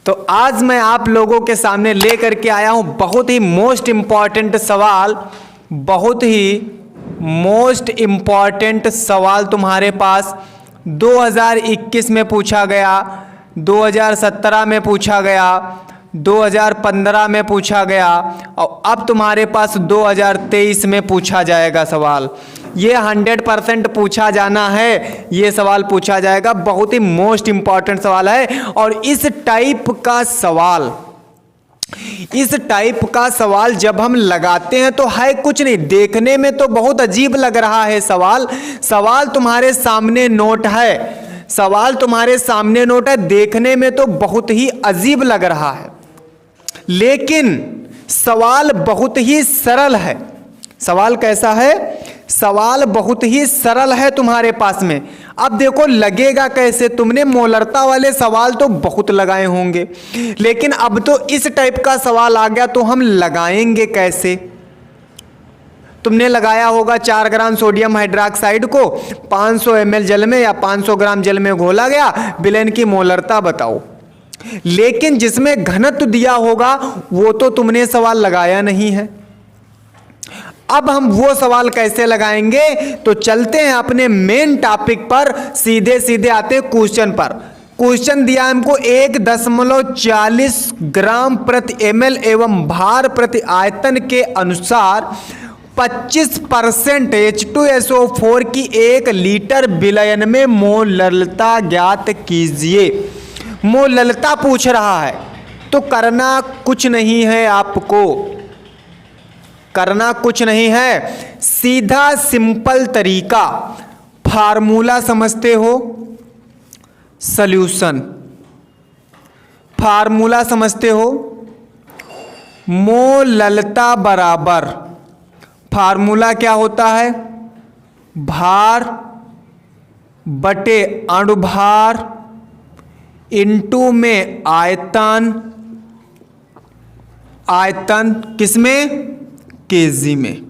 तो आज मैं आप लोगों के सामने लेकर के आया हूं बहुत ही मोस्ट इम्पॉर्टेंट सवाल। बहुत ही मोस्ट इम्पॉर्टेंट सवाल तुम्हारे पास 2021 में पूछा गया, 2017 में पूछा गया, 2015 में पूछा गया और अब तुम्हारे पास 2023 में पूछा जाएगा सवाल। ये 100% पूछा जाना है, ये सवाल पूछा जाएगा। बहुत ही मोस्ट इम्पॉर्टेंट सवाल है। और इस टाइप का सवाल जब हम लगाते हैं तो है कुछ नहीं, देखने में तो बहुत अजीब लग रहा है सवाल तुम्हारे सामने नोट है, सवाल तुम्हारे सामने नोट है, देखने में तो बहुत ही अजीब लग रहा है, लेकिन सवाल बहुत ही सरल है। सवाल कैसा है? सवाल बहुत ही सरल है तुम्हारे पास में। अब देखो लगेगा कैसे, तुमने मोलरता वाले सवाल तो बहुत लगाए होंगे, लेकिन अब तो इस टाइप का सवाल आ गया तो हम लगाएंगे कैसे? तुमने लगाया होगा 4 ग्राम सोडियम हाइड्रोक्साइड को 500 ml जल में या 500 ग्राम जल में घोला गया, विलेन की मोलरता बताओ। लेकिन जिसमें घनत्व दिया होगा वो तो तुमने सवाल लगाया नहीं है। अब हम वो सवाल कैसे लगाएंगे? तो चलते हैं अपने मेन टॉपिक पर, सीधे सीधे आते हैं क्वेश्चन पर। क्वेश्चन दिया हमको 1.40 ग्राम प्रति ml एवं भार प्रति आयतन के अनुसार 25% H2SO4 की 1 लीटर विलयन में मोलरता ज्ञात कीजिए। मोलरता पूछ रहा है तो करना कुछ नहीं है, आपको करना कुछ नहीं है, सीधा सिंपल तरीका, फार्मूला समझते हो, सॉल्यूशन, फार्मूला समझते हो, मोलरता बराबर, फार्मूला क्या होता है? भार बटे अणुभार इनटू में आयतन, आयतन किसमें? केजी में।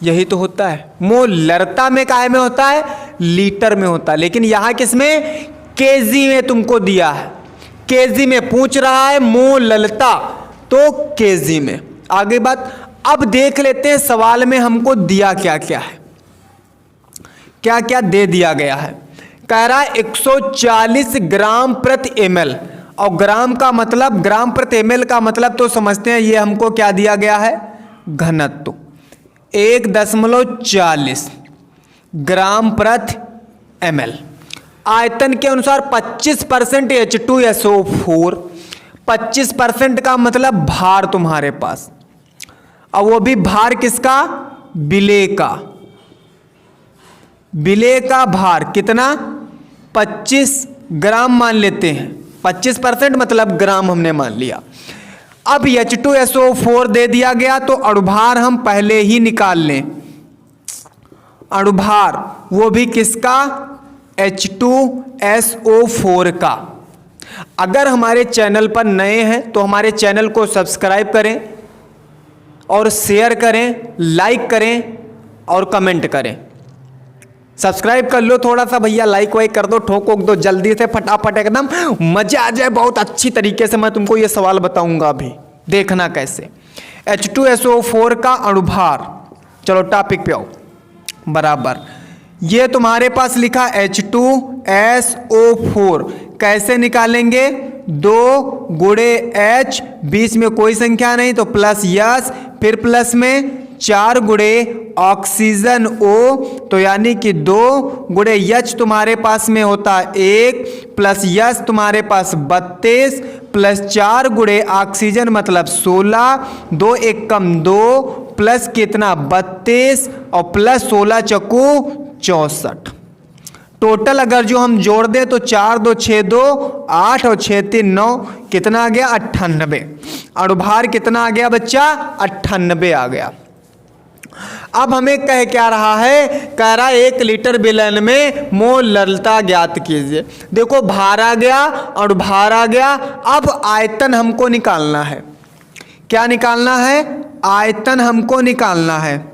यही तो होता है। मोलरता में काहे में होता है? लीटर में होता है, लेकिन यहां किसमें? केजी में तुमको दिया है, केजी में पूछ रहा है मोलरता, तो केजी में। आगे बात, अब देख लेते हैं सवाल में हमको दिया क्या क्या है, क्या क्या दे दिया गया है। कह रहा है 140 ग्राम प्रति ml, और ग्राम का मतलब, ग्राम प्रति ml का मतलब तो समझते हैं, ये हमको क्या दिया गया है? घनत्व 1.40 ग्राम प्रति ml। आयतन के अनुसार 25% H2SO4, 25% का मतलब भार तुम्हारे पास, और वो भी भार किसका? विलेय का। विलेय का भार कितना? 25 ग्राम मान लेते हैं, 25% मतलब ग्राम हमने मान लिया। अब H2SO4 दे दिया गया तो अणुभार हम पहले ही निकाल लें। अणुभार वो भी किसका? H2SO4 का। अगर हमारे चैनल पर नए हैं तो हमारे चैनल को सब्सक्राइब करें और शेयर करें, लाइक करें और कमेंट करें। सब्सक्राइब कर लो थोड़ा सा भैया, लाइक वाइक कर दो, ठोक वोक दो जल्दी से फटाफट, एकदम मजा आ जाए। बहुत अच्छी तरीके से मैं तुमको ये सवाल बताऊंगा, अभी देखना कैसे। H2SO4 का अणुभार, चलो टॉपिक पे आओ, बराबर ये तुम्हारे पास लिखा H2SO4, कैसे निकालेंगे? 2 गुणे H, बीच में कोई संख्या नहीं तो प्लस यस, फिर प्लस में 4 गुणे ऑक्सीजन O, तो यानी कि 2 गुणे H तुम्हारे पास में होता है 1, प्लस यस तुम्हारे पास 32, प्लस 4 गुणे ऑक्सीजन मतलब 16, 2 1 कम 2, प्लस कितना? 32 और प्लस 16 चक्कू 64। टोटल अगर जो हम जोड़ दें तो 4 2 6 2 8 और 6 3 9, कितना आ गया? 98। अणुभार कितना आ गया बच्चा? 98 आ गया। अब हमें कह क्या रहा है? कह रहा है 1 लीटर विलयन में मोलरता ज्ञात कीजिए। देखो भार आ गया, अणुभार आ गया, अब आयतन हमको निकालना है। क्या निकालना है? आयतन हमको निकालना है।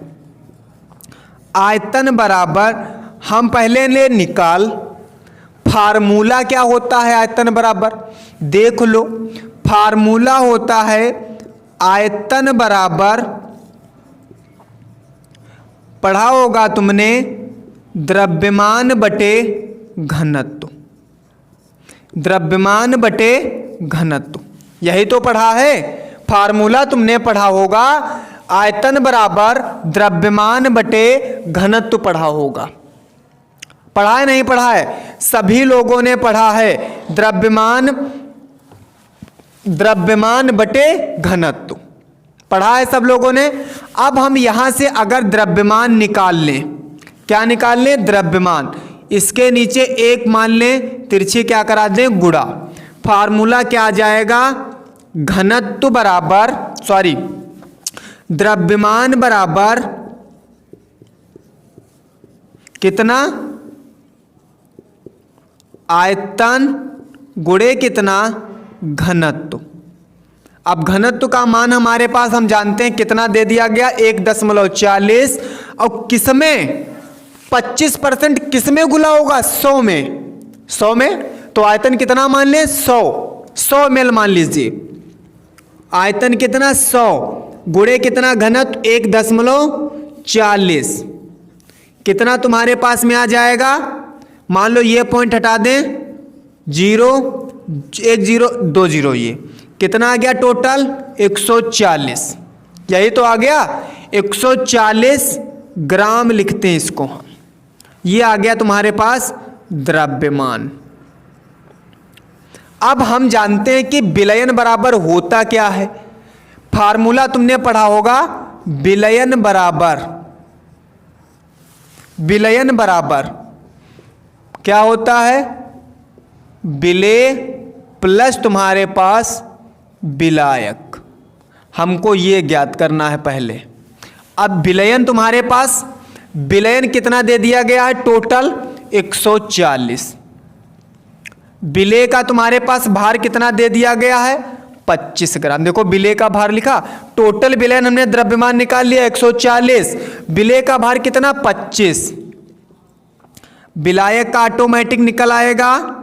आयतन बराबर, हम पहले ले निकाल, फार्मूला क्या होता है आयतन बराबर? देख लो, फार्मूला होता है आयतन बराबर, पढ़ा होगा तुमने, द्रव्यमान बटे घनत्व। द्रव्यमान बटे घनत्व, यही तो पढ़ा है। फार्मूला तुमने पढ़ा होगा, आयतन बराबर द्रव्यमान बटे घनत्व पढ़ा होगा। पढ़ा है नहीं पढ़ा है? सभी लोगों ने पढ़ा है, द्रव्यमान बटे घनत्व पढ़ा है सब लोगों ने। अब हम यहां से अगर द्रव्यमान निकाल लें, क्या निकाल लें? द्रव्यमान। इसके नीचे एक मान लें, तिरछी क्या करा दें? गुणा। फार्मूला क्या आ जाएगा? घनत्व बराबर, सॉरी, द्रव्यमान बराबर कितना? आयतन गुणे कितना? घनत्व। अब घनत्व का मान हमारे पास हम जानते हैं कितना दे दिया गया, 1.40। और किसमें? 25% किसमें गुना होगा? 100 में। 100 में तो आयतन कितना मान लें? 100 ml मान लीजिए। आयतन कितना? 100 गुणे कितना? घनत्व 1.40। कितना तुम्हारे पास में आ जाएगा? मान लो ये पॉइंट हटा दें, 0 1 0 2 0, ये कितना आ गया टोटल? 140। यही तो आ गया, 140 ग्राम लिखते हैं इसको हम। ये आ गया तुम्हारे पास द्रव्यमान। अब हम जानते हैं कि विलयन बराबर होता क्या है। फार्मूला तुमने पढ़ा होगा, विलयन बराबर क्या होता है? विलेय प्लस तुम्हारे पास विलायक। हमको ये ज्ञात करना है पहले। अब विलयन तुम्हारे पास, विलयन कितना दे दिया गया है? टोटल 140। विलेय का तुम्हारे पास भार कितना दे दिया गया है? 25 ग्राम। देखो विलेय का भार लिखा, टोटल विलयन हमने द्रव्यमान निकाल लिया 140, विलेय का भार कितना? 25। विलायक का ऑटोमेटिक निकल आएगा,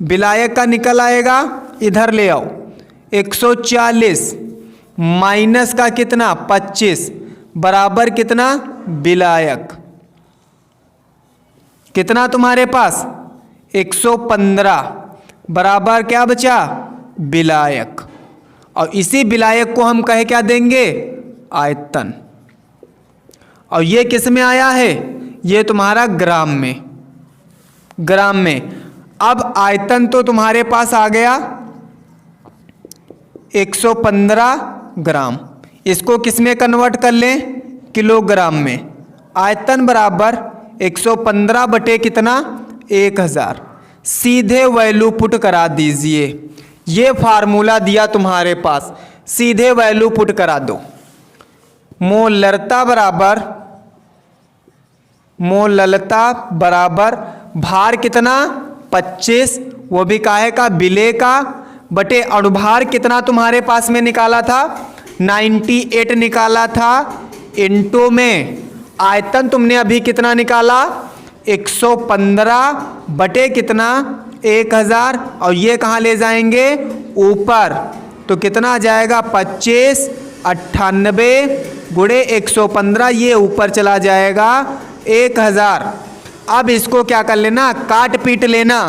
विलायक का निकल आएगा, इधर ले आओ, 140 माइनस का कितना? 25 बराबर कितना? विलायक। कितना तुम्हारे पास? 115 बराबर क्या बचा? विलायक। और इसी विलायक को हम कहे क्या देंगे? आयतन। और ये किस में आया है? ये तुम्हारा ग्राम में, ग्राम में। अब आयतन तो तुम्हारे पास आ गया 115 ग्राम। इसको किस में कन्वर्ट कर लें? किलोग्राम में। आयतन बराबर 115 बटे कितना? 1000। सीधे वैल्यू पुट करा दीजिए। ये फार्मूला दिया तुम्हारे पास, सीधे वैल्यू पुट करा दो। मोललता बराबर भार कितना? 25, वो भी काहे का? विलेय का, बटे अणुभार कितना तुम्हारे पास में निकाला था? 98 निकाला था, इनटू में आयतन तुमने अभी कितना निकाला? 115 बटे कितना? 1000। और ये कहाँ ले जाएंगे? ऊपर। तो कितना आ जाएगा? 25 98 गुणे 115, ये ऊपर चला जाएगा 1000। अब इसको क्या कर लेना? काट पीट लेना।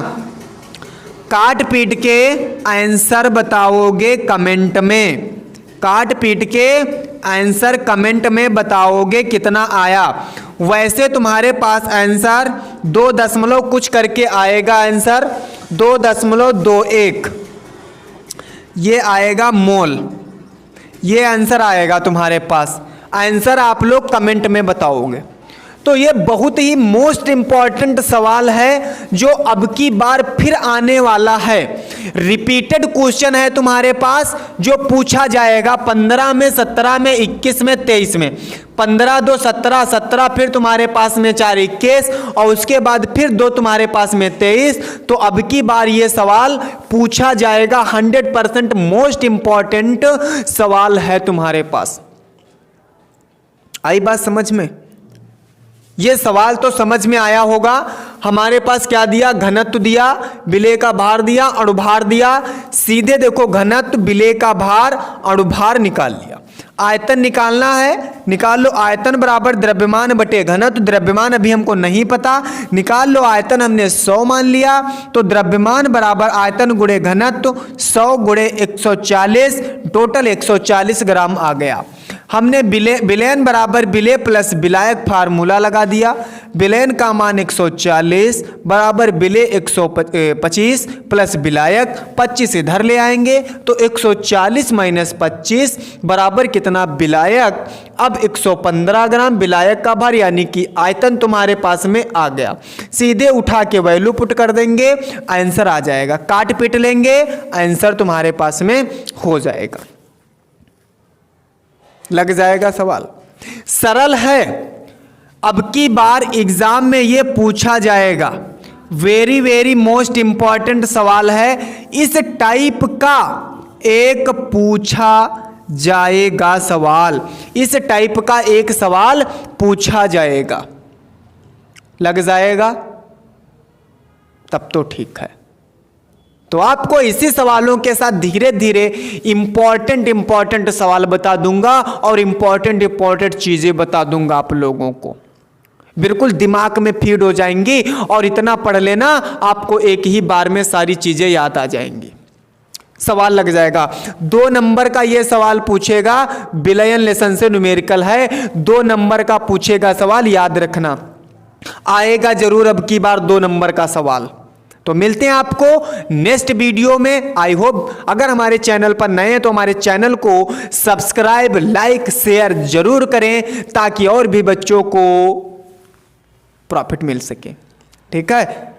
काट पीट के आंसर बताओगे कमेंट में। काट पीट के आंसर कमेंट में बताओगे कितना आया। वैसे तुम्हारे पास आंसर 2 कुछ करके आएगा। आंसर 2.21 ये आएगा मोल। ये आंसर आएगा तुम्हारे पास। आंसर आप लोग कमेंट में बताओगे। तो ये बहुत ही मोस्ट इंपॉर्टेंट सवाल है जो अब की बार फिर आने वाला है। रिपीटेड क्वेश्चन है तुम्हारे पास जो पूछा जाएगा 15 में, 17 में, 21 में, 23 में। 15 2 17, 17 फिर तुम्हारे पास में 4 21 और उसके बाद फिर 2 तुम्हारे पास में 23। तो अब की बार ये सवाल पूछा जाएगा। 100% मोस्ट इंपॉर्टेंट सवाल है तुम्हारे पास। आई बात समझ में? ये सवाल तो समझ में आया होगा। हमारे पास क्या दिया, घनत्व दिया, विलेय का भार दिया, अणुभार दिया। सीधे देखो घनत्व, विलेय का भार, अणुभार निकाल लिया। आयतन निकालना है, निकाल लो। आयतन बराबर द्रव्यमान बटे घनत्व। द्रव्यमान अभी हमको नहीं पता, निकाल लो। आयतन हमने 100 मान लिया, तो द्रव्यमान बराबर आयतन गुणे घनत्व 100 गुणे 140, टोटल 140 ग्राम आ गया। हमने विलयन बराबर विलेय प्लस विलायक फार्मूला लगा दिया। विलयन का मान 140 बराबर विलेय 125 प्लस विलायक 25 इधर ले आएंगे, तो 140 माइनस 25 बराबर कितना, विलायक। अब 115 ग्राम विलायक का भार, यानी कि आयतन तुम्हारे पास में आ गया। सीधे उठा के वैल्यू पुट कर देंगे, आंसर आ जाएगा। काट पीट लेंगे, आंसर तुम्हारे पास में हो जाएगा। लग जाएगा सवाल, सरल है। अब की बार एग्जाम में ये पूछा जाएगा, वेरी वेरी मोस्ट इंपॉर्टेंट सवाल है। इस टाइप का एक पूछा जाएगा सवाल, इस टाइप का एक सवाल पूछा जाएगा। लग जाएगा, तब तो ठीक है। तो आपको इसी सवालों के साथ धीरे धीरे इंपॉर्टेंट सवाल बता दूंगा और इंपॉर्टेंट चीजें बता दूंगा आप लोगों को, बिल्कुल दिमाग में फीड हो जाएंगी। और इतना पढ़ लेना, आपको एक ही बार में सारी चीजें याद आ जाएंगी। सवाल लग जाएगा। 2 नंबर का ये सवाल पूछेगा, विलयन लेसन से न्यूमेरिकल है। 2 नंबर का पूछेगा सवाल, याद रखना आएगा जरूर अब की बार 2 नंबर का सवाल। तो मिलते हैं आपको नेक्स्ट वीडियो में। आई होप अगर हमारे चैनल पर नए हैं तो हमारे चैनल को सब्सक्राइब, लाइक, शेयर जरूर करें, ताकि और भी बच्चों को प्रॉफिट मिल सके। ठीक है।